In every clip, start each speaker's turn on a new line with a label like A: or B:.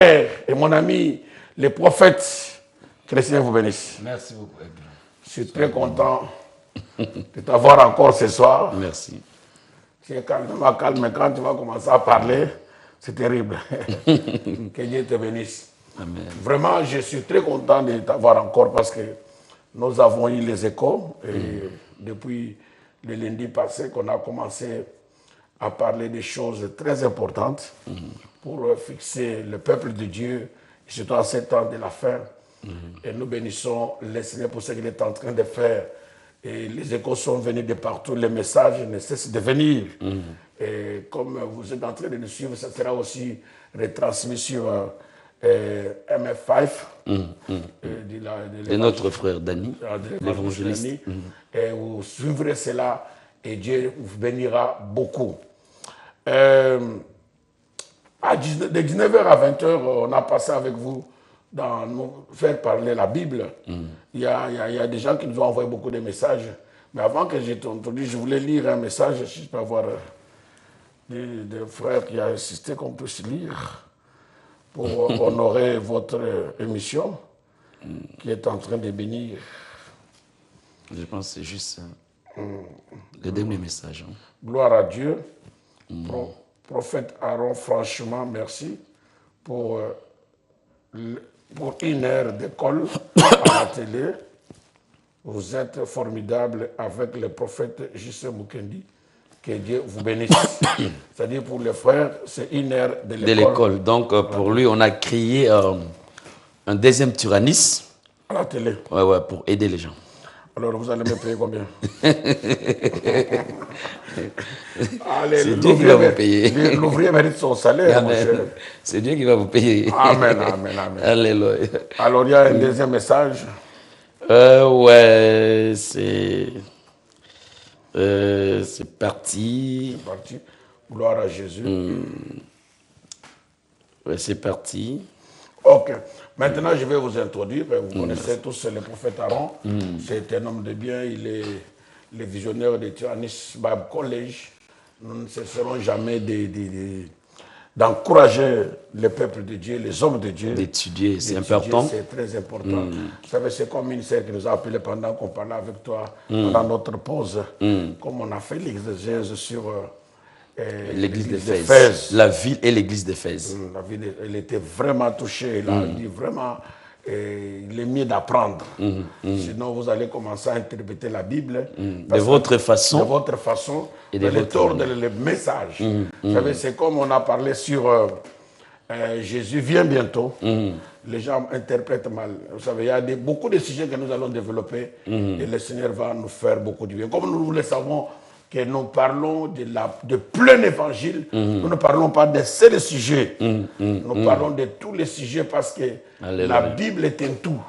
A: Et mon ami, les prophètes, que le Seigneur vous bénisse.
B: Merci beaucoup.
A: Je suis très content de t'avoir encore ce soir.
B: Merci.
A: C'est calmement calme, mais quand tu vas commencer à parler, c'est terrible. Que Dieu te bénisse.
B: Amen.
A: Vraiment, je suis très content de t'avoir encore parce que nous avons eu les échos et depuis le lundi passé qu'on a commencé à parler des choses très importantes pour fixer le peuple de Dieu, surtout à ce temps de la fin. Et nous bénissons le Seigneur pour ce qu'il est en train de faire. Et les échos sont venus de partout, les messages ne cessent de venir. Et comme vous êtes en train de nous suivre, ça sera aussi retransmis sur MF5.
B: Et notre frère Dani, l'évangéliste.
A: Et vous suivrez cela et Dieu vous bénira beaucoup. De 19h à 20h, on a passé avec vous dans nous faire parler la Bible. Il y a des gens qui nous ont envoyé beaucoup de messages. Mais avant que j'ai entendu, je voulais lire un message. Si je peux avoir des frères qui ont insisté qu'on puisse lire pour honorer votre émission qui est en train de bénir.
B: Je pense que c'est juste le dernier message.
A: Gloire à Dieu. Prophète Aaron, franchement, merci pour une heure d'école à la télé. Vous êtes formidable avec le prophète J.C. Mukendi. Que Dieu vous bénisse. C'est-à-dire pour les frères, c'est une heure de l'école.
B: Donc pour lui, on a créé un deuxième tyrannisme.
A: À la télé.
B: Ouais, pour aider les gens.
A: Alors vous allez me payer combien?
B: C'est Dieu qui va vous payer.
A: L'ouvrier mérite son salaire, mon cher.
B: C'est Dieu qui va vous payer.
A: Amen, amen, amen.
B: Alléluia.
A: Alors il y a un deuxième message.
B: Ouais, c'est parti.
A: C'est parti. Gloire à Jésus.
B: Ouais, c'est parti.
A: Ok. Maintenant, je vais vous introduire. Vous connaissez tous le prophète Aaron. C'est un homme de bien. Il est le visionnaire de Tyrannis Bible College. Nous ne cesserons jamais d'encourager le peuple de Dieu, les hommes de Dieu.
B: D'étudier, c'est important.
A: C'est très important. Vous savez, c'est comme une sœur qui nous a appelé pendant qu'on parlait avec toi, pendant notre pause. Comme on a fait l'exégèse sur
B: l'église d'Éphèse. La ville et l'église d'Éphèse.
A: La ville, elle était vraiment touchée. Il a dit vraiment, il est mieux d'apprendre. Sinon, vous allez commencer à interpréter la Bible.
B: De votre façon.
A: De votre façon.
B: Et de
A: votre ordre, le message. Vous savez, c'est comme on a parlé sur Jésus vient bientôt. Les gens interprètent mal. Vous savez, il y a beaucoup de sujets que nous allons développer. Et le Seigneur va nous faire beaucoup de bien. Comme nous le savons, que nous parlons de plein évangile, nous ne parlons pas de seuls sujets. Nous parlons de tous les sujets parce que la Bible est un tout.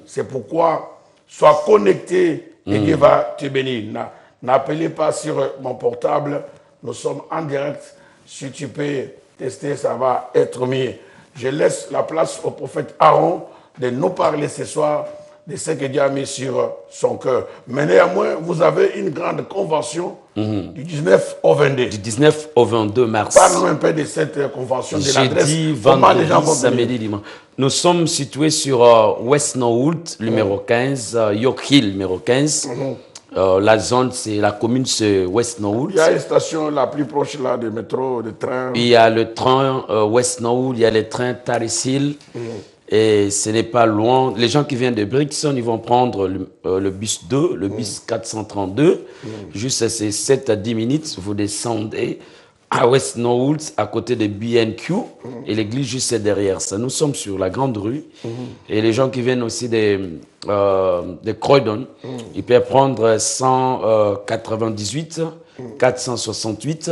A: C'est pourquoi, sois connecté et Dieu va te bénir. N'appelez pas sur mon portable, nous sommes en direct. Si tu peux tester, ça va être mieux. Je laisse la place au prophète Aaron de nous parler ce soir de ce que Dieu a mis sur son cœur. Mais néanmoins, vous avez une grande convention du 19 au 22.
B: Du 19 au 22 mars.
A: Parle-nous un peu de cette convention, de l'adresse.
B: Jeudi, vendredi, samedi, dimanche. Nous sommes situés sur West Norwood, numéro 15, York Hill, numéro 15. La zone, c'est la commune, c'est West Norwood.
A: Il y a une station la plus proche là de métro, de train.
B: Il y a le train West Norwood, il y a le train Taris Hill. Et ce n'est pas loin. Les gens qui viennent de Brixton, ils vont prendre le bus 2, le bus 432. Juste, c'est 7 à 10 minutes. Vous descendez à West Norwood, à côté de B&Q. Et l'église juste derrière ça. Nous sommes sur la grande rue. Et les gens qui viennent aussi de Croydon, ils peuvent prendre 198, 468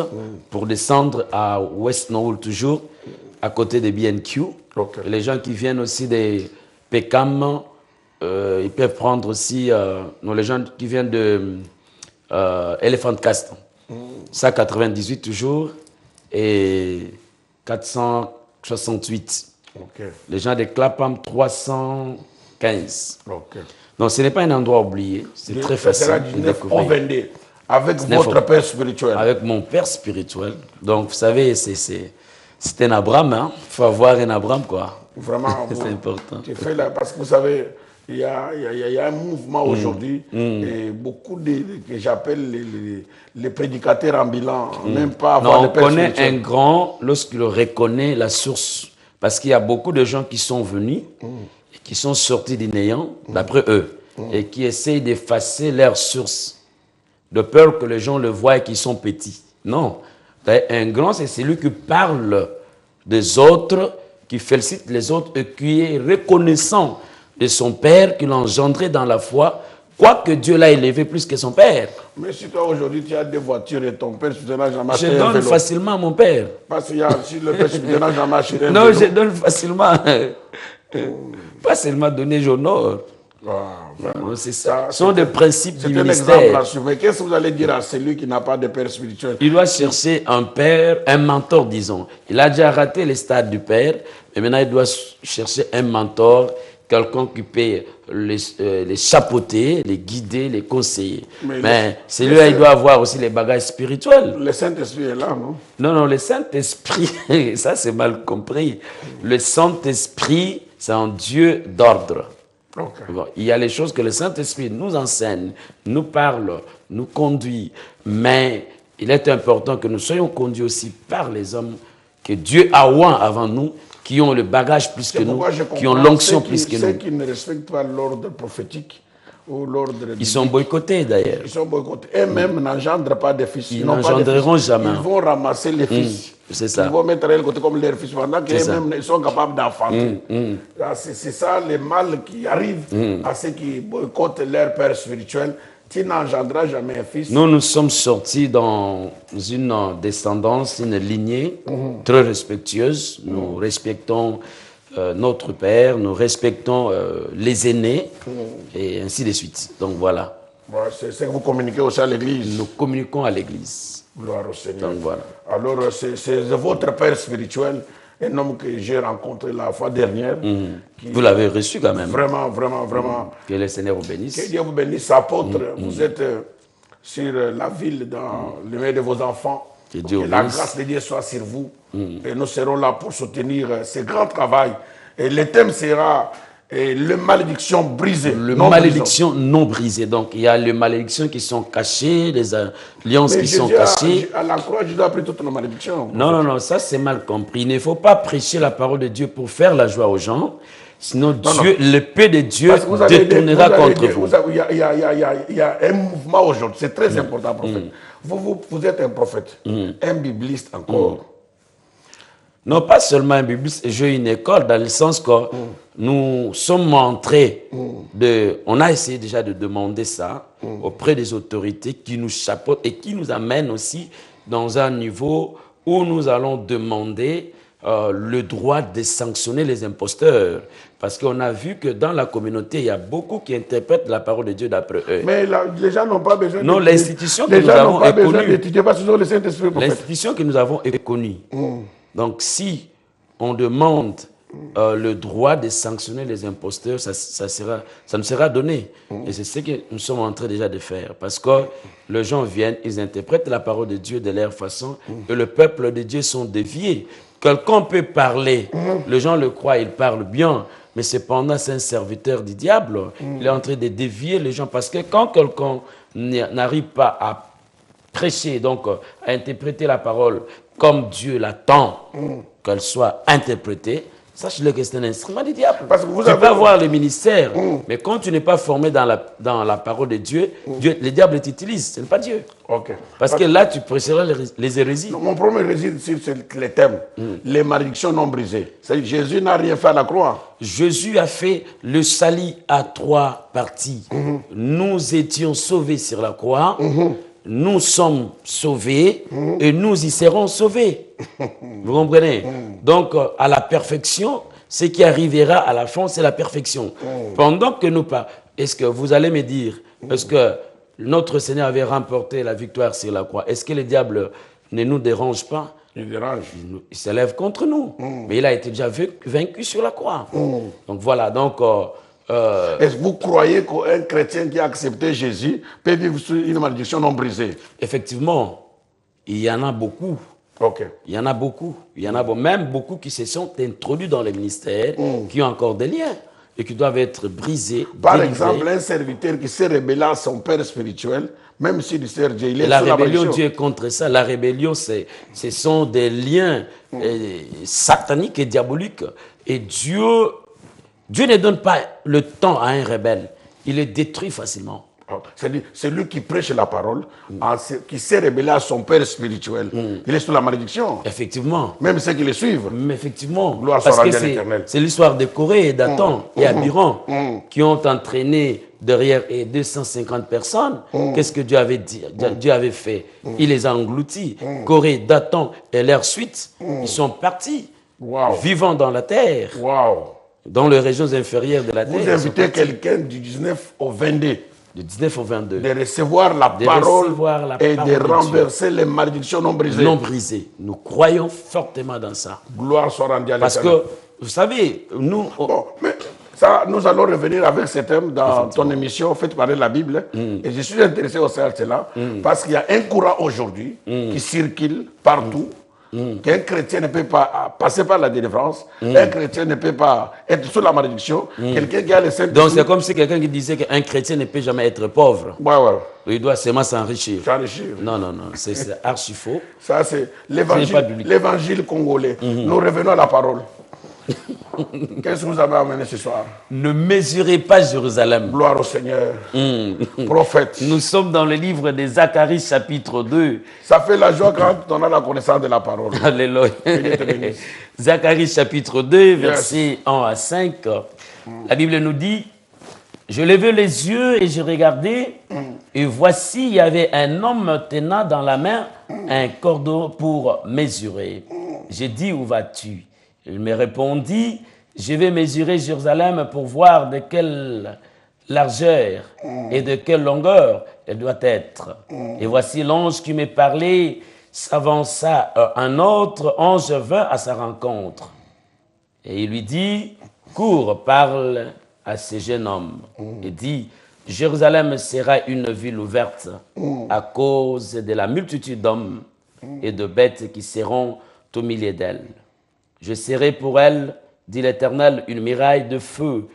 B: pour descendre à West Norwood toujours, à côté de B&Q.
A: Okay.
B: Les gens qui viennent aussi des Peckham, ils peuvent prendre aussi, les gens qui viennent de Elephant Cast, 198 toujours, et 468.
A: Okay.
B: Les gens de Clapham, 315.
A: Okay.
B: Donc ce n'est pas un endroit oublié, c'est très facile.
A: Ça sera du 9 au 22, avec votre père spirituel.
B: Avec mon père spirituel. Donc vous savez, C'est un Abraham, hein. Il faut avoir un Abraham, quoi.
A: Vraiment,
B: C'est important.
A: Tu fais là, parce que vous savez, il y a un mouvement aujourd'hui, et beaucoup que j'appelle les prédicateurs ambulants, même pas avoir
B: Non,
A: de
B: on
A: père
B: connaît
A: spirituel.
B: un grand lorsqu'il reconnaît la source. Parce qu'il y a beaucoup de gens qui sont venus, et qui sont sortis du néant, d'après eux, et qui essayent d'effacer leur source, de peur que les gens le voient et qu'ils sont petits. Non. Un grand, c'est celui qui parle des autres, qui félicite les autres et qui est reconnaissant de son père, qui l'a engendré dans la foi, quoique Dieu l'a élevé plus que son père.
A: Mais si toi aujourd'hui tu as des voitures et ton père spirituel n'a jamais
B: Je
A: acheté un
B: donne
A: vélo,
B: facilement à mon père.
A: parce que si le père spirituel n'a jamais acheté un
B: Non,
A: vélo,
B: je donne facilement. Pas seulement donner, j'honore.
A: vraiment.
B: C'est ça.
A: Ça,
B: Ce sont des principes
A: C'est
B: du
A: un exemple
B: ministère.
A: là-dessus. Mais qu'est-ce que vous allez dire à celui qui n'a pas de père spirituel?
B: Il doit chercher un père, un mentor, disons. Il a déjà raté les stades du père, mais maintenant il doit chercher un mentor, quelqu'un qui peut les chapeauter, les guider, les conseiller. Mais celui-là, il doit avoir aussi les bagages spirituels.
A: Le Saint-Esprit est là, non?
B: Non, non, le Saint-Esprit, ça c'est mal compris. Le Saint-Esprit, c'est un Dieu d'ordre.
A: Okay.
B: Bon, il y a les choses que le Saint-Esprit nous enseigne, nous parle, nous conduit. Mais il est important que nous soyons conduits aussi par les hommes que Dieu a oint avant nous, qui ont le bagage plus que nous, qui ont l'onction plus que
A: ceux
B: nous.
A: qui ne respectent pas l'ordre prophétique ou l'ordre
B: Ils sont boycottés d'ailleurs.
A: ils sont boycottés. Eux-mêmes n'engendrent pas de fils.
B: Ils
A: n'ont pas de
B: n'engendreront
A: fils.
B: jamais.
A: Ils vont ramasser les fils.
B: C'est ça.
A: Ils vont mettre à côté comme leurs fils pendant qu'eux-mêmes ils sont capables d'enfanter. C'est ça le mal qui arrive à ceux qui boycottent leur père spirituel. Tu n'engendras jamais un fils.
B: Nous sommes sortis dans une descendance, une lignée très respectueuse. Nous respectons notre père, nous respectons les aînés, et ainsi de suite. Donc voilà.
A: Voilà, c'est ce que vous communiquez aussi à l'église.
B: Nous communiquons à l'église.
A: Gloire au Seigneur.
B: Donc voilà.
A: Alors, c'est votre père spirituel, un homme que j'ai rencontré la fois dernière. Qui
B: Vous l'avez reçu quand même.
A: Vraiment, vraiment, vraiment.
B: Que le Seigneur vous bénisse.
A: Que Dieu vous bénisse, apôtre. Vous êtes sur la ville, dans le milieu de vos enfants.
B: Que Dieu vous
A: la
B: bénisse.
A: grâce de Dieu soit sur vous. Et nous serons là pour soutenir ce grand travail. Et le thème sera les malédictions brisées.
B: Les malédictions non brisées. Donc, il y a les malédictions qui sont cachées, les alliances qui sont cachées.
A: À la croix, Jésus a pris toutes nos malédictions.
B: Non, non, non, ça c'est mal compris. Il ne faut pas prêcher la parole de Dieu pour faire la joie aux gens. Sinon, Dieu, l'épée de Dieu détournera contre vous.
A: Il y a un mouvement aujourd'hui, c'est très important, prophète. Vous êtes un prophète, un bibliste encore.
B: Non, pas seulement un bibliste, j'ai une école dans le sens que nous sommes entrés de... On a essayé déjà de demander ça auprès des autorités qui nous chapeautent et qui nous amènent aussi dans un niveau où nous allons demander le droit de sanctionner les imposteurs. Parce qu'on a vu que dans la communauté, il y a beaucoup qui interprètent la parole de Dieu d'après eux.
A: Mais là, les gens n'ont pas besoin
B: non, l'institution que nous avons est connue. L'institution que nous avons est connue. Donc, si on demande le droit de sanctionner les imposteurs, ça nous sera donné. Et c'est ce que nous sommes en train déjà de faire. Parce que les gens viennent, ils interprètent la parole de Dieu de leur façon, et le peuple de Dieu sont déviés. Quelqu'un peut parler, les gens le croient, il parle bien, mais cependant c'est un serviteur du diable. Il est en train de dévier les gens. Parce que quand quelqu'un n'arrive pas à prêcher, donc à interpréter la parole comme Dieu l'attend qu'elle soit interprétée, sache-le que c'est un instrument du diable. Parce que tu peux avoir le ministère, mais quand tu n'es pas formé dans la parole de Dieu, le diable t'utilise, ce n'est pas Dieu. Parce que là, tu prêcheras les hérésies.
A: Mon problème réside sur les thèmes, les malédictions non brisées. Jésus n'a rien fait à la croix.
B: Jésus a fait le salut à 3 parties. Nous étions sauvés sur la croix. Nous sommes sauvés et nous y serons sauvés. Vous comprenez? Donc, à la perfection, ce qui arrivera à la fin, c'est la perfection. Pendant que nous parlons, est-ce que vous allez me dire, est-ce que notre Seigneur avait remporté la victoire sur la croix? Est-ce que le diable ne nous dérange pas?
A: Il dérange.
B: Il s'élève contre nous. Mais il a été déjà vaincu sur la croix. Donc voilà, donc...
A: Est-ce que vous croyez qu'un chrétien qui a accepté Jésus peut vivre sur une malédiction non brisée?
B: Effectivement, il y en a beaucoup
A: Ok.
B: Il y en a beaucoup. Il y en a même beaucoup qui se sont introduits dans les ministères, qui ont encore des liens et qui doivent être brisés,
A: Par
B: délivrés.
A: exemple, un serviteur qui s'est rebellé à son père spirituel, même si du sert Dieu, il est
B: La
A: sous la
B: rébellion,
A: malédiction.
B: Dieu est contre ça. La rébellion, ce sont des liens sataniques et diaboliques. Et Dieu ne donne pas le temps à un rebelle. Il le détruit facilement.
A: C'est lui qui prêche la parole, qui s'est rebellé à son père spirituel. Il est sous la malédiction.
B: Effectivement.
A: Même ceux qui le suivent.
B: Mais effectivement,
A: Gloire
B: parce
A: soit
B: que
A: rendue à l'Éternel.
B: c'est l'histoire de Corée et Dathan et Abiram qui ont entraîné derrière 250 personnes. Qu'est-ce que Dieu avait dit? Dieu avait fait. Il les a engloutis. Corée, Dathan et leur suite, ils sont partis, vivant dans la terre, dans les régions inférieures de la terre.
A: Vous invitez quelqu'un du 19 au 22.
B: De 19 au 22.
A: De recevoir la parole et de renverser les malédictions non brisées.
B: Non brisées. Nous croyons fortement dans ça.
A: Gloire soit rendue à l'Éternel.
B: Parce que, vous savez, nous...
A: Bon, mais ça, nous allons revenir avec ce thème dans ton émission Faites parler la Bible. Et je suis intéressé aussi à cela parce qu'il y a un courant aujourd'hui qui circule partout. Qu'un chrétien ne peut pas passer par la délivrance, un chrétien ne peut pas être sous la malédiction, quelqu'un qui a le Saint-Esprit.
B: Donc c'est comme si quelqu'un qui disait qu'un chrétien ne peut jamais être pauvre. Il doit seulement s'enrichir. Non, non, non, c'est archi faux.
A: Ça, c'est l'évangile congolais. Nous revenons à la parole. Qu'est-ce que vous avez amené ce soir?
B: Ne mesurez pas Jérusalem.
A: Gloire au Seigneur. Prophète.
B: Nous sommes dans le livre de Zacharie chapitre 2.
A: Ça fait la joie quand on a la connaissance de la parole.
B: Alléluia. Zacharie chapitre 2, versets 1 à 5. La Bible nous dit, je levai les yeux et je regardais, et voici, il y avait un homme tenant dans la main un cordon pour mesurer. J'ai dit, où vas-tu? Il me répondit, je vais mesurer Jérusalem pour voir de quelle largeur et de quelle longueur elle doit être. Et voici l'ange qui me parlait s'avança. Un autre ange vint à sa rencontre. Et il lui dit, cours, parle à ce jeune homme. Et dit, Jérusalem sera une ville ouverte à cause de la multitude d'hommes et de bêtes qui seront au milieu d'elle. Je serai pour elle, dit l'Éternel, une muraille de feu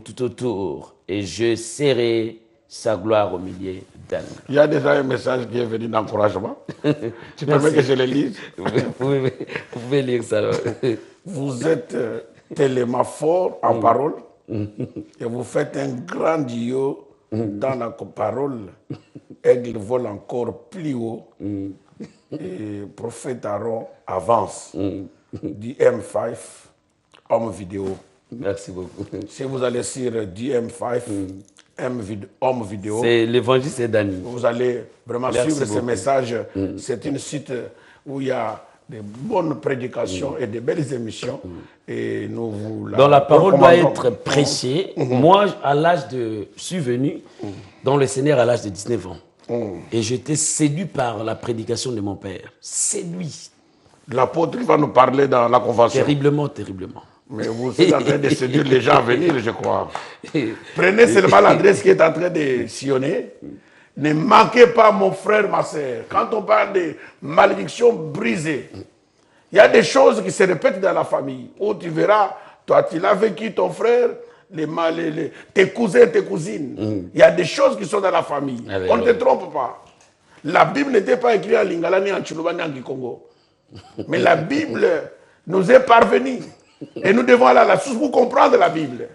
B: tout autour, et je serai sa gloire au milieu d'elle.
A: Il y a déjà un message qui est venu d'encouragement. Tu permets que je le lise?
B: Vous pouvez lire ça.
A: Vous êtes tellement fort en parole et vous faites un grand duo dans la parole. Aigle vole encore plus haut et prophète Aaron avance. DM5, homme vidéo.
B: Merci beaucoup.
A: Si vous allez sur DM5, homme vidéo,
B: c'est l'évangile, c'est Dani.
A: Vous allez vraiment suivre ce message. C'est une site où il y a de bonnes prédications et de belles émissions. Et nous vous
B: dont la parole doit être prêchée. Moi, je suis venu dans le Seigneur à l'âge de 19 ans. Et j'étais séduit par la prédication de mon père. Séduit.
A: L'apôtre va nous parler dans la convention.
B: Terriblement, terriblement.
A: Mais vous êtes en train de séduire les gens à venir, je crois. Prenez seulement l'adresse qui est en train de sillonner. Ne manquez pas, mon frère, ma soeur. Quand on parle de malédiction brisée, il y a des choses qui se répètent dans la famille. Où tu verras, toi, tu l'as vécu, ton frère, tes cousins, tes cousines. Il y a des choses qui sont dans la famille. On ne te trompe pas. La Bible n'était pas écrite en Lingala, ni en Tchoulouba, ni en Kikongo. Mais la Bible nous est parvenue. Et nous devons aller à la source pour comprendre la Bible.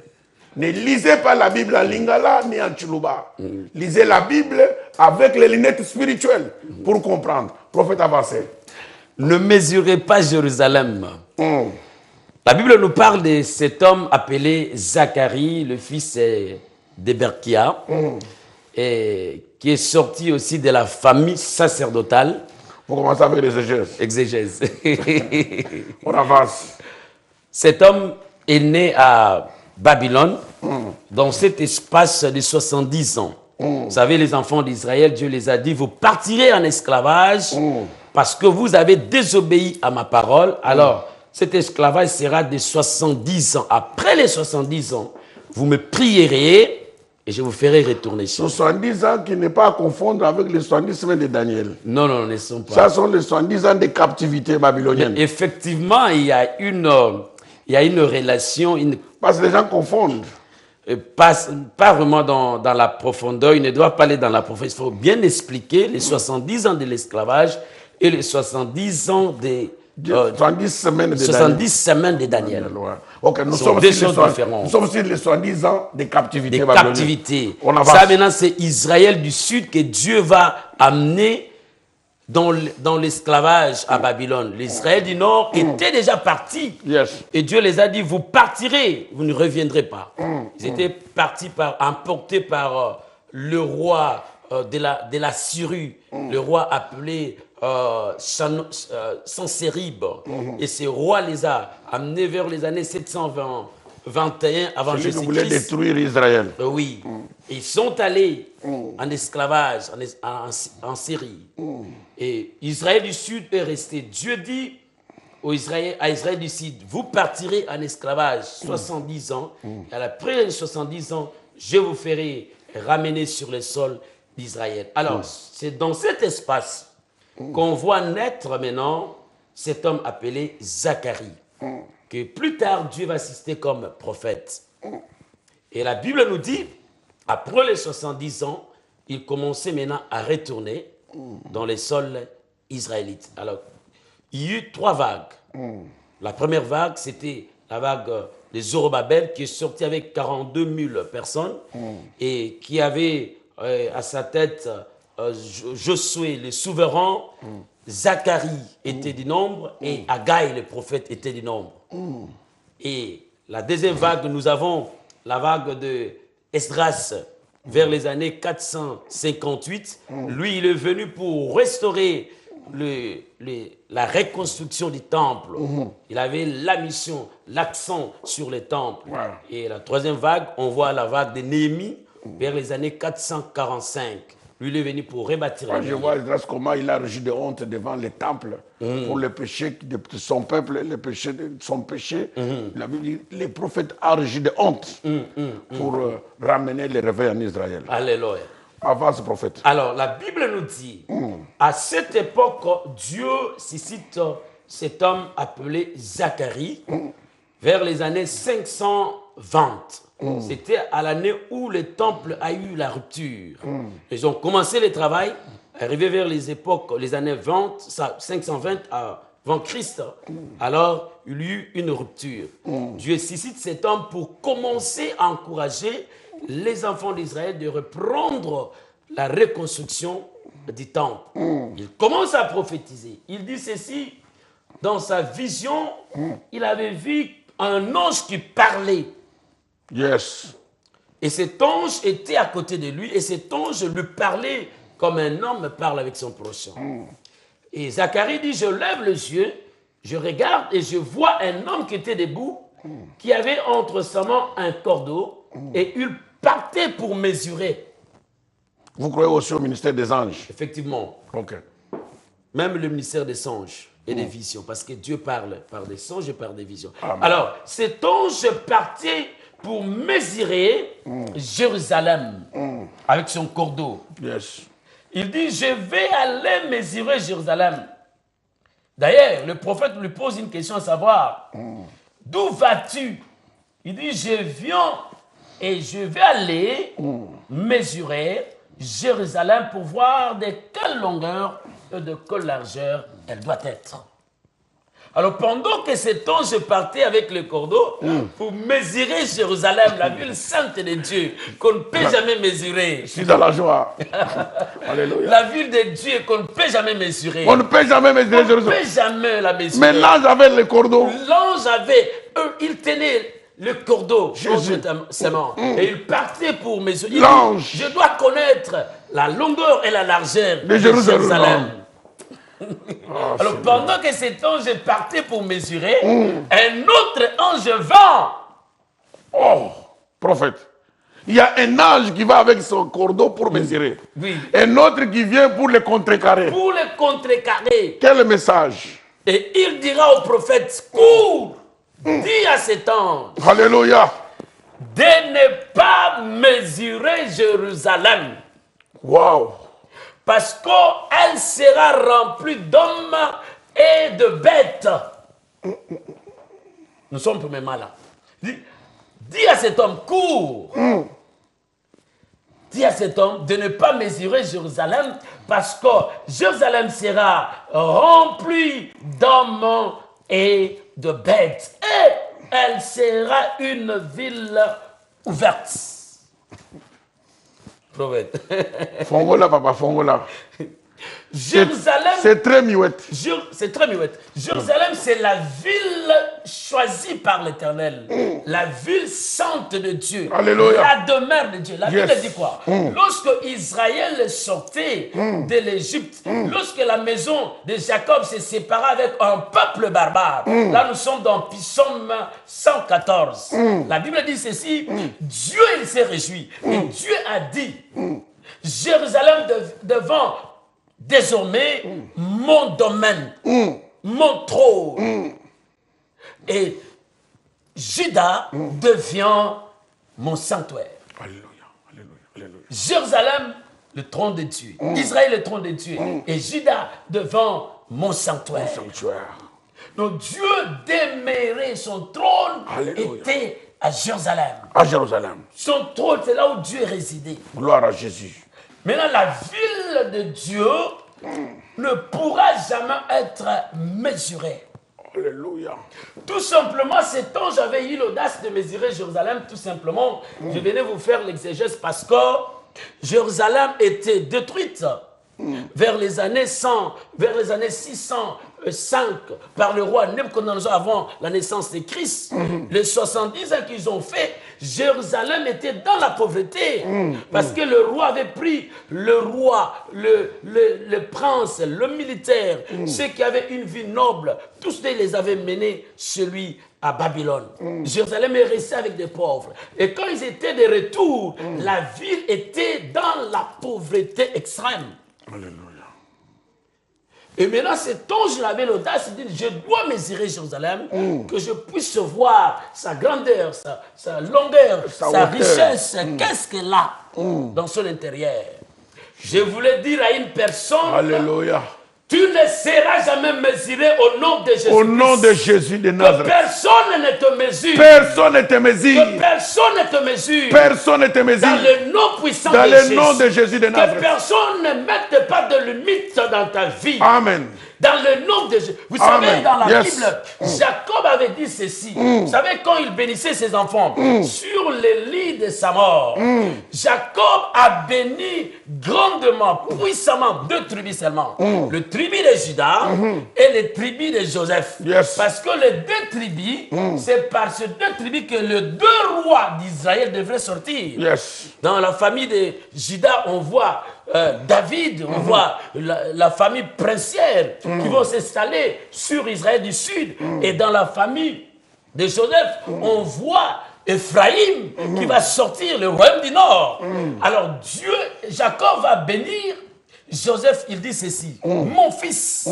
A: Ne lisez pas la Bible en Lingala ni en Tchoulouba. Lisez la Bible avec les lunettes spirituelles pour comprendre. Prophète avancé.
B: Ne mesurez pas Jérusalem. La Bible nous parle de cet homme appelé Zacharie, le fils de Berkia, et qui est sorti aussi de la famille sacerdotale.
A: Vous commencez avec l'exégèse.
B: Exégèse.
A: On avance.
B: Cet homme est né à Babylone, dans cet espace de 70 ans. Vous savez, les enfants d'Israël, Dieu les a dit, vous partirez en esclavage parce que vous avez désobéi à ma parole. Alors, cet esclavage sera de 70 ans. Après les 70 ans, vous me prierez et je vous ferai retourner sur.
A: 70 ans qui n'est pas à confondre avec les 70 semaines de Daniel.
B: Non, non, ne sont pas.
A: Ça sont les 70 ans de captivité babylonienne.
B: Mais effectivement, il y a une relation,
A: Parce que les gens confondent.
B: pas vraiment dans la profondeur. Ils ne doivent pas aller dans la profondeur. Il faut bien expliquer les 70 ans de l'esclavage et les 70 ans des
A: 70 semaines de
B: 70 semaines de Daniel.
A: Ok, nous
B: sont
A: sommes
B: deux
A: aussi
B: choses différentes.
A: Nous sommes aussi les 70 ans de captivité
B: Des
A: babylonienne.
B: captivités.
A: On avance.
B: Ça, maintenant, c'est Israël du Sud que Dieu va amener dans l'esclavage à Babylone. L'Israël du Nord était déjà parti.
A: Yes.
B: Et Dieu les a dit, vous partirez, vous ne reviendrez pas. Ils étaient partis emportés par le roi de la Syrie, le roi appelé Sansérib. Et ce roi les a amenés vers les années 721 avant
A: Celui qui voulait
B: Jésus-Christ.
A: détruire Israël.
B: Oui. Ils sont allés en esclavage en Syrie. Et Israël du Sud est resté. Dieu dit à Israël du Sud, vous partirez en esclavage 70 ans. Et à la après 70 ans, je vous ferai ramener sur le sol d'Israël. Alors, c'est dans cet espace qu'on voit naître maintenant cet homme appelé Zacharie, que plus tard Dieu va citer comme prophète. Et la Bible nous dit, après les 70 ans, il commençait maintenant à retourner dans les sols israélites. Alors, il y a eu 3 vagues. La première vague, c'était la vague de Zorobabel qui est sorti avec 42 000 personnes et qui avait à sa tête Josué, le souverain, Zacharie était du nombre et Haggai, le prophète, était du nombre. Et la deuxième vague, nous avons la vague de Esdras vers les années 458. Lui, il est venu pour restaurer la reconstruction du temple. Il avait la mission, l'accent sur les temples.
A: Wow.
B: Et la troisième vague, on voit la vague de Néhémie vers les années 445. Lui, il est venu pour rebâtir la
A: Je vois Esdras comment il a régi de honte devant les temples pour le péché de son peuple, le péché de son péché. La Bible dit les prophètes ont régi de honte pour ramener le réveil en Israël.
B: Alléluia.
A: Avance, prophète.
B: Alors, la Bible nous dit, à cette époque, Dieu suscite cet homme appelé Zacharie vers les années 520. C'était à l'année où le temple a eu la rupture. Ils ont commencé le travail, arrivé vers les époques, les années 520 avant Christ. Alors, il y eut une rupture. Dieu suscite cet homme pour commencer à encourager les enfants d'Israël de reprendre la reconstruction du temple. Il commence à prophétiser. Il dit ceci, dans sa vision, il avait vu un ange qui parlait.
A: Yes.
B: Et cet ange était à côté de lui et cet ange lui parlait comme un homme parle avec son prochain. Et Zacharie dit, je lève les yeux, je regarde et je vois un homme qui était debout, qui avait entre sa main un cordeau et il partait pour mesurer.
A: Vous croyez aussi au ministère des anges?
B: Effectivement,
A: Ok.
B: même le ministère des songes et des visions, parce que Dieu parle par des songes et par des visions.
A: Amen.
B: Alors, cet ange partait pour mesurer Jérusalem avec son cordeau.
A: Yes.
B: Il dit, je vais aller mesurer Jérusalem. D'ailleurs, le prophète lui pose une question à savoir, d'où vas-tu? Il dit, je viens et je vais aller mesurer Jérusalem pour voir de quelle longueur et de quelle largeur elle doit être. Alors pendant que cet ange partait avec le cordeau pour mesurer Jérusalem, la ville sainte de Dieu, qu'on ne peut jamais mesurer.
A: Je suis dans la joie. Alléluia.
B: La ville de Dieu qu'on ne peut jamais mesurer.
A: On ne peut jamais mesurer
B: On ne
A: Jérusalem.
B: peut jamais la mesurer.
A: Mais l'ange avait le cordeau.
B: L'ange avait, il tenait le cordeau
A: Jésus.
B: entre ses mains et il partait pour mesurer. Il dit,
A: L'ange.
B: je dois connaître la longueur et la largeur
A: De Jérusalem.
B: Alors pendant que cet ange partait pour mesurer, un autre ange vint.
A: Oh, prophète. Il y a un ange qui va avec son cordeau pour mesurer.
B: Oui.
A: Un autre qui vient pour le contrecarrer.
B: Pour le contrecarrer.
A: Quel message?
B: Et il dira au prophète, cours, dis à cet ange.
A: Alléluia.
B: de ne pas mesurer Jérusalem.
A: Waouh.
B: Parce qu'elle sera remplie d'hommes et de bêtes. Nous sommes premièrement là. Dis à cet homme, cours. Dis à cet homme de ne pas mesurer Jérusalem, parce que Jérusalem sera remplie d'hommes et de bêtes. Et elle sera une ville ouverte. Prophète.
A: Fongola, papa, Fongola.
B: Jérusalem,
A: c'est très miouette.
B: C'est très miouette. Jérusalem, c'est la ville choisie par l'Éternel. La ville sainte de Dieu.
A: Alléluia.
B: La demeure de Dieu. La Bible dit quoi? Lorsque Israël sortait de l'Égypte, lorsque la maison de Jacob s'est séparée avec un peuple barbare, là nous sommes dans Psaume 114. La Bible dit ceci, Dieu il s'est réjoui. Et Dieu a dit, Jérusalem devant désormais mon domaine, mon trône. Et Juda devient mon sanctuaire.
A: Alléluia, alléluia, alléluia.
B: Jérusalem, le trône de Dieu. Israël, le trône de Dieu. Et Juda devant mon sanctuaire.
A: Mon sanctuaire.
B: Donc Dieu demeurait, son trône
A: Alléluia.
B: était à Jérusalem.
A: À Jérusalem.
B: Son trône, c'est là où Dieu résidait.
A: Gloire à Jésus.
B: Maintenant, la ville de Dieu ne pourra jamais être mesurée.
A: Alléluia.
B: Tout simplement, c'est quand j'avais eu l'audace de mesurer Jérusalem, tout simplement, je venais vous faire l'exégèse parce que Jérusalem était détruite vers les années 100, vers les années 605 par le roi Nebuchadnezzar avant la naissance de Christ. Les 70 ans qu'ils ont fait, Jérusalem était dans la pauvreté parce que le roi avait pris le roi, le prince, le militaire, ceux qui avaient une vie noble, tous ils les avaient menés chez lui à Babylone. Jérusalem est resté avec des pauvres. Et quand ils étaient de retour, la ville était dans la pauvreté extrême.
A: Alléluia.
B: Et maintenant, cet ange avait l'audace de dire, je dois mesurer Jérusalem, que je puisse voir sa grandeur, sa longueur, sa richesse, qu'est-ce qu'elle a dans son intérieur. Je voulais dire à une personne,
A: Alléluia.
B: tu ne seras jamais mesuré au nom de Jésus.
A: Au nom de Jésus de Nazareth.
B: Que personne ne te mesure.
A: Personne ne te mesure.
B: Que personne ne te mesure.
A: Personne ne te mesure.
B: Dans le nom puissant
A: Dans
B: de
A: le
B: Jésus.
A: nom de Jésus de
B: Que
A: Nazareth.
B: personne ne mette pas de limite dans ta vie.
A: Amen.
B: Dans le nom de Jésus. Vous
A: Amen.
B: savez, dans la
A: Yes.
B: Bible, Jacob avait dit ceci. Vous savez, quand il bénissait ses enfants, sur le lit de sa mort, Jacob a béni grandement, puissamment, deux tribus seulement. Le tribu de Juda et le tribu de Joseph.
A: Yes.
B: Parce que les deux tribus, c'est par ces deux tribus que les deux rois d'Israël devraient sortir.
A: Yes.
B: Dans la famille de Juda, on voit David, on voit la famille princière qui vont s'installer sur Israël du Sud. Et dans la famille de Joseph, on voit Ephraïm qui va sortir, le royaume du Nord. Alors Dieu, Jacob va bénir Joseph, il dit ceci, mon fils,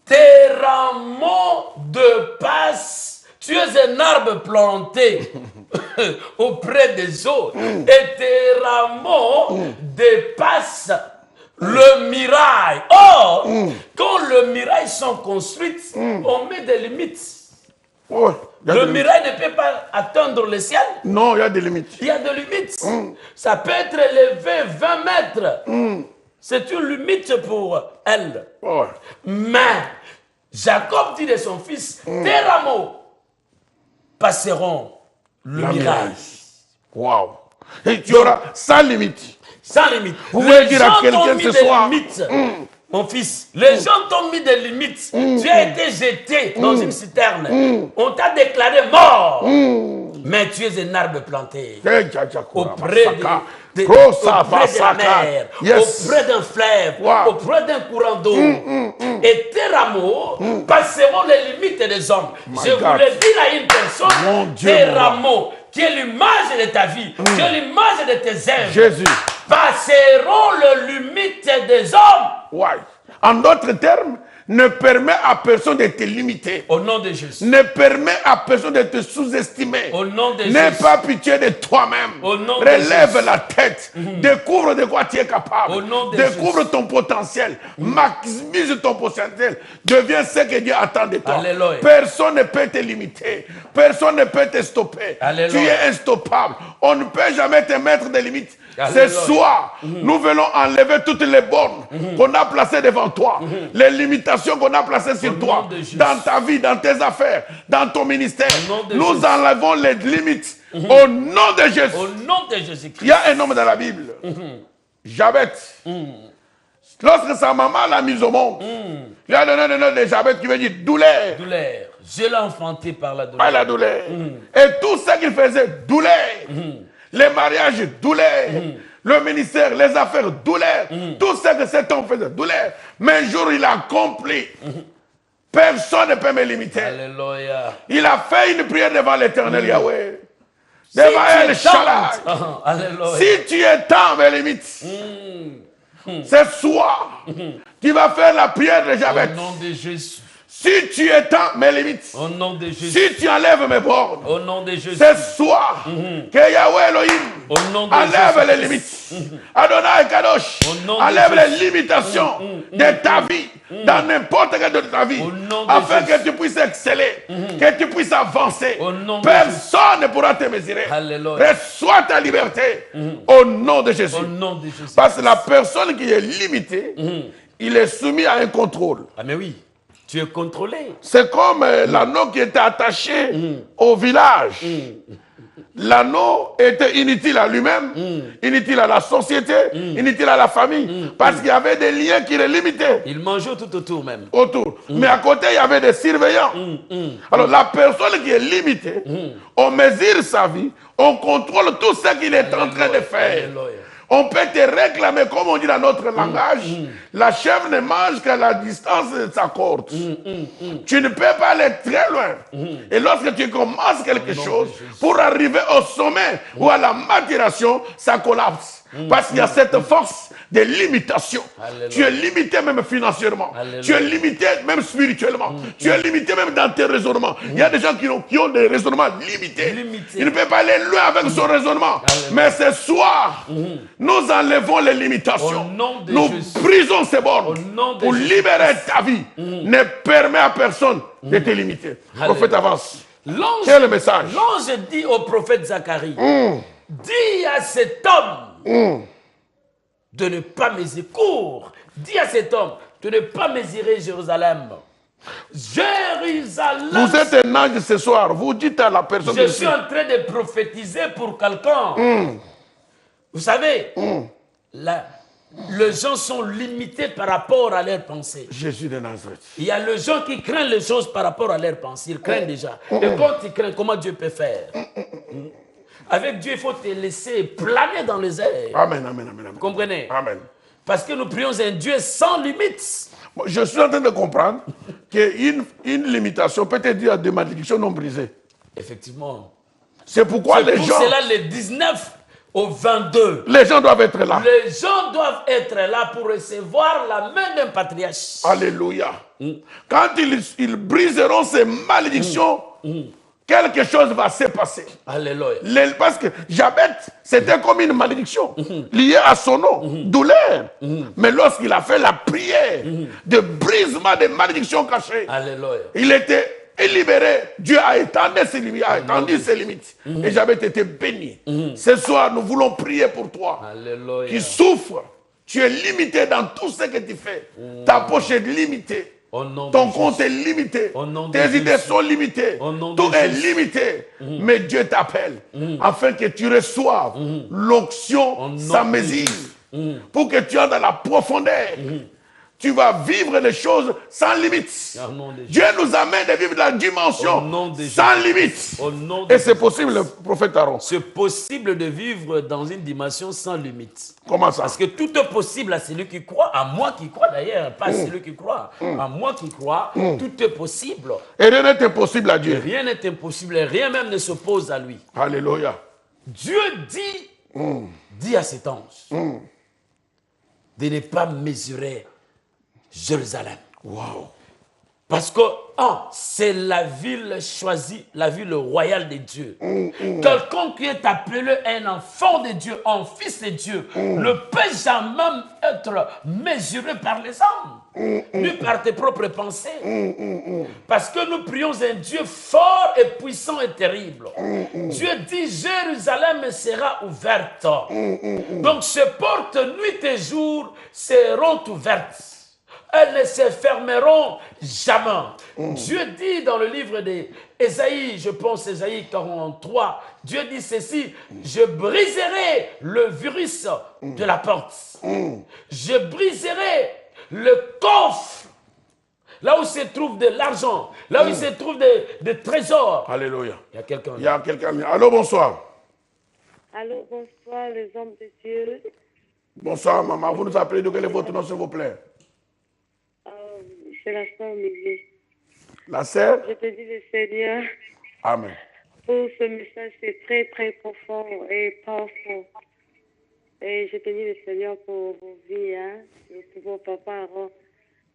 B: tes rameaux de passe, tu es un arbre planté auprès des eaux, et tes rameaux dépassent le mirail. Or, quand le mirail sont construits, on met des limites.
A: Oh,
B: Le mirail ne peut pas atteindre le ciel.
A: non, il y a des limites.
B: Il y a des limites. Ça peut être élevé 20 mètres. C'est une limite pour elle.
A: Oh.
B: Mais Jacob dit de son fils, tes rameaux passeront le
A: La
B: mirail.
A: Waouh. Et tu auras sans limite.
B: Sans limite.
A: Vous pouvez
B: Les
A: dire à
B: gens
A: quelqu'un
B: t'ont mis
A: ce
B: des
A: soir.
B: limites. Mon fils, les gens t'ont mis des limites. Tu as été jeté dans une citerne. On t'a déclaré mort. Mais tu es un arbre planté auprès de la mer, auprès d'un fleuve,
A: Wow.
B: auprès d'un courant d'eau. Et tes rameaux passeront les limites des hommes. Je
A: God.
B: voulais dire à une
A: Mon
B: personne,
A: Dieu,
B: tes
A: mon roi.
B: rameaux, qui est l'image de ta vie, qui est l'image de tes œuvres,
A: Jésus.
B: passeront les limites des hommes.
A: Ouais. En d'autres termes, ne permet à personne de te limiter.
B: Au nom de Jésus.
A: Ne permet à personne de te sous-estimer.
B: Au nom de Jésus.
A: N'aie pas pitié de toi-même.
B: Au nom de
A: Relève
B: Jésus.
A: la tête. Découvre de quoi tu es capable.
B: Au nom de
A: Découvre ton potentiel. Maximise ton potentiel. Deviens ce que Dieu attend de toi.
B: Alléluia.
A: Personne ne peut te limiter. Personne ne peut te stopper.
B: Alléluia.
A: Tu es instoppable. On ne peut jamais te mettre des limites.
B: Alléluia.
A: Ce soir, nous venons enlever toutes les bornes qu'on a placées devant toi. Les limitations qu'on a placées sur toi. Dans ta vie, dans tes affaires, dans ton ministère. Nous enlevons les limites. Au nom de Jésus.
B: Au nom de Jésus-Christ.
A: Il y a un homme dans la Bible. Jabet. Lorsque sa maman l'a mise au monde, il a donné le nom de Jabet qui veut dire douleur.
B: Douleur. Je l'ai enfanté par la douleur.
A: Par la douleur. Et tout ce qu'il faisait, douleur. Les mariages, douleur. Le ministère, les affaires, douleur. Tout ce que cet homme faisait, douleur. Mais un jour, il a accompli. Personne ne peut me limiter.
B: Alléluia.
A: Il a fait une prière devant l'Éternel Yahweh. Devant El Shaddai.
B: Alléluia.
A: Si tu étends mes limites, ce soir, tu vas faire la prière de Jabet.
B: Au nom de Jésus.
A: Si tu étends mes limites,
B: Au nom de Jésus.
A: si tu enlèves mes bornes,
B: Au nom de Jésus.
A: ce soir, que Yahweh Elohim
B: Au nom de
A: enlève
B: Jésus.
A: les limites. Adonai Kadosh,
B: Au nom de
A: enlève
B: Jésus.
A: les limitations de ta vie, dans n'importe quel de ta vie,
B: Au nom de
A: afin
B: Jésus.
A: que tu puisses exceller, que tu puisses avancer.
B: Au nom de
A: Personne ne pourra te mesurer.
B: Alléluia.
A: Reçois ta liberté au nom de Jésus.
B: Au nom de Jésus.
A: Parce que la personne qui est limitée, il est soumis à un contrôle.
B: Ah mais oui, tu es contrôlé.
A: C'est comme l'anneau qui était attaché au village. L'anneau était inutile à lui-même, inutile à la société, inutile à la famille. Parce qu'il y avait des liens qui le limitaient
B: Il mangeait tout autour même.
A: autour. Mais à côté, il y avait des surveillants. Alors la personne qui est limitée, on mesure sa vie, on contrôle tout ce qu'il est en train de faire.
B: Alléluia.
A: On peut te réclamer, comme on dit dans notre langage, la chèvre ne mange qu'à la distance de sa corde. Tu ne peux pas aller très loin. Et lorsque tu commences quelque chose, pour arriver au sommet ou à la maturation, ça collapse. Parce qu'il y a cette force de limitation.
B: Alléluia.
A: Tu es limité même financièrement.
B: Alléluia.
A: Tu es limité même spirituellement. Tu es limité même dans tes raisonnements. Il y a des gens qui ont des raisonnements limités.
B: Limité.
A: Ils ne peuvent pas aller loin avec son raisonnement.
B: Alléluia.
A: Mais ce soir, nous enlevons les limitations.
B: Au nom de
A: Nous
B: Jésus.
A: brisons ces bornes
B: Au nom de
A: pour
B: Jésus.
A: libérer ta vie. Ne permet à personne de te limiter.
B: Alléluia.
A: Prophète avance.
B: L'ange
A: Quel est le message?
B: l'ange dit au prophète Zacharie, dis à cet homme de ne pas mesurer, cours, dis à cet homme de ne pas mesurer Jérusalem. Jérusalem.
A: Vous êtes un ange ce soir. Vous dites à la personne
B: Je suis en train de prophétiser pour quelqu'un. Vous savez, les gens sont limités par rapport à leurs pensées.
A: Jésus de Nazareth.
B: Il y a les gens qui craignent les choses par rapport à leurs pensées. Ils craignent déjà. Et quand ils craignent, comment Dieu peut faire? Avec Dieu, il faut te laisser planer dans les airs.
A: Amen, amen, amen, amen.
B: Vous comprenez?
A: Amen.
B: Parce que nous prions un Dieu sans limites.
A: Je suis en train de comprendre qu'une limitation peut être due à des malédictions non brisées.
B: Effectivement.
A: C'est pourquoi
B: C'est
A: les
B: pour
A: gens,
B: cela, les 19 au 22,
A: les gens doivent être là.
B: les gens doivent être là pour recevoir la main d'un patriarche.
A: Alléluia. Quand ils briseront ces malédictions, quelque chose va se passer.
B: Alléluia.
A: Parce que Jabet, c'était comme une malédiction liée à son nom, douleur. Mais lorsqu'il a fait la prière de brisement des malédictions cachées,
B: Alléluia.
A: il était libéré. Dieu a étendu ses limites. Et Jabet était béni. Ce soir, nous voulons prier pour toi
B: Alléluia.
A: qui souffre. Tu es limité dans tout ce que tu fais. Ta poche est limitée.
B: Au nom
A: Ton
B: de
A: compte
B: Jésus.
A: est limité.
B: Au nom de
A: Tes
B: Jésus.
A: idées sont limitées.
B: Au nom de
A: Tout est
B: Jésus.
A: limité. Mais Dieu t'appelle afin que tu reçoives
B: Au
A: l'onction
B: nom
A: sans
B: de
A: mesure. Pour que tu entres dans la profondeur. Tu vas vivre les choses sans limite.
B: Au nom de Jésus.
A: Dieu nous amène de vivre dans la dimension
B: Au nom de
A: sans
B: Jésus.
A: limite.
B: Au nom de
A: Et c'est
B: Jésus.
A: possible, le prophète Aaron.
B: C'est possible de vivre dans une dimension sans limite.
A: Comment ça?
B: Parce que tout est possible à celui qui croit, à moi qui crois d'ailleurs, pas à celui qui croit. À moi qui crois, tout est possible.
A: Et rien n'est impossible à
B: Et
A: Dieu.
B: rien n'est impossible, et rien même ne s'oppose à lui.
A: Alléluia.
B: Dieu dit à cet ange de ne pas mesurer Jérusalem.
A: Wow.
B: Parce que c'est la ville choisie, la ville royale de Dieu. Quelqu'un qui est appelé un enfant de Dieu, un fils de Dieu, ne peut jamais être mesuré par les hommes, ni par tes propres pensées. Parce que nous prions un Dieu fort et puissant et terrible. Dieu dit, Jérusalem sera ouverte. Donc ces portes, nuit et jour, seront ouvertes. Elles ne se fermeront jamais. Dieu dit dans le livre d'Ésaïe, je pense Ésaïe 43, Dieu dit ceci, je briserai le virus de la porte. Je briserai le coffre, là où se trouve de l'argent, là où se trouve des trésors.
A: Alléluia.
B: Il y a quelqu'un.
A: Il y a quelqu'un. Allô, bonsoir.
C: Allô, bonsoir, les hommes de Dieu.
A: Bonsoir, maman. Vous nous appelez de quel est votre nom, s'il vous plaît?
C: C'est la sœur Olivier.
A: La sœur?
C: Je te dis le Seigneur,
A: Amen.
C: pour ce message, c'est très, très profond et powerful. Et je te dis le Seigneur pour vos vies, hein, et pour mon papa Aaron.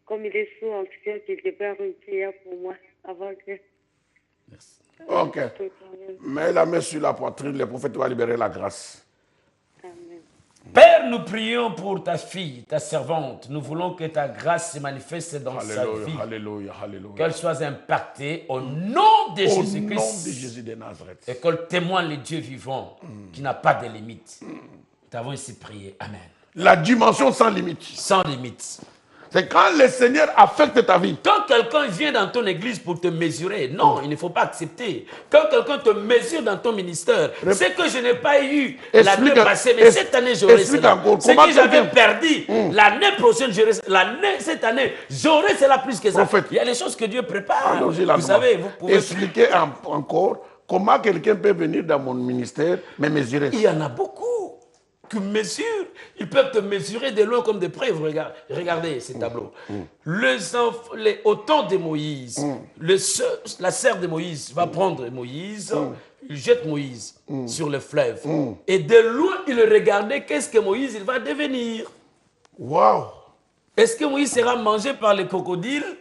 C: Comme il est sourd, en tout cas, qu'il départ une prière pour moi avant que...
A: Ok. Mets la main sur la poitrine, le prophète va libérer la grâce.
C: Amen.
B: Père, nous prions pour ta fille, ta servante. Nous voulons que ta grâce se manifeste dans sa vie.
A: Alléluia, alléluia, alléluia.
B: Qu'elle soit impactée au nom de
A: Au nom de
B: Jésus-Christ.
A: Jésus de Nazareth.
B: Et qu'elle témoigne le Dieu vivant qui n'a pas de limites. Nous avons ici prié. Amen.
A: La dimension sans limite.
B: Sans limite.
A: C'est quand le Seigneur affecte ta vie.
B: Quand quelqu'un vient dans ton église pour te mesurer, non, il ne faut pas accepter. Quand quelqu'un te mesure dans ton ministère, c'est que je n'ai pas eu l'année passée, mais cette année j'aurai cela. Ce que j'avais perdu, l'année prochaine, cette année, j'aurai cela plus que ça.
A: Prophète.
B: Il y a des choses que Dieu prépare.
A: Allons-y,
B: Vous savez, vous pouvez...
A: expliquer encore comment quelqu'un peut venir dans mon ministère me mesurer.
B: Il y en a beaucoup qui mesurent. Ils peuvent te mesurer de loin comme de près. Vous regardez ces tableaux. Au temps de Moïse, la sœur de Moïse va prendre Moïse, il jette Moïse sur le fleuve. Et de loin, il regardait qu'est-ce que Moïse il va devenir.
A: Waouh!
B: Est-ce que Moïse sera mangé par les crocodiles?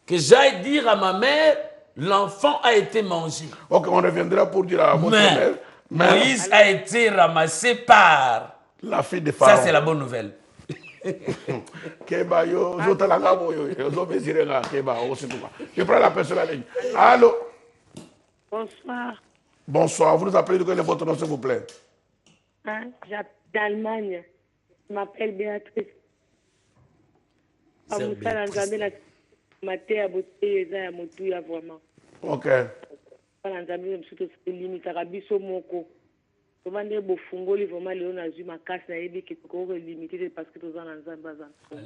B: Que j'aille dire à ma mère, l'enfant a été mangé.
A: Ok, on reviendra pour dire à votre mère.
B: Moïse a été ramassé par
A: la fille de Pharaon.
B: Ça, c'est la bonne nouvelle.
A: Je prends la personne à la ligne. Allô?
C: Bonsoir.
A: Bonsoir. Vous nous appelez de quel est votre nom, s'il vous plaît?
C: Hein? J'appelle d'Allemagne. Je m'appelle Béatrice.
A: Ok.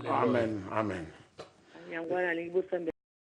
A: Amen. Amen.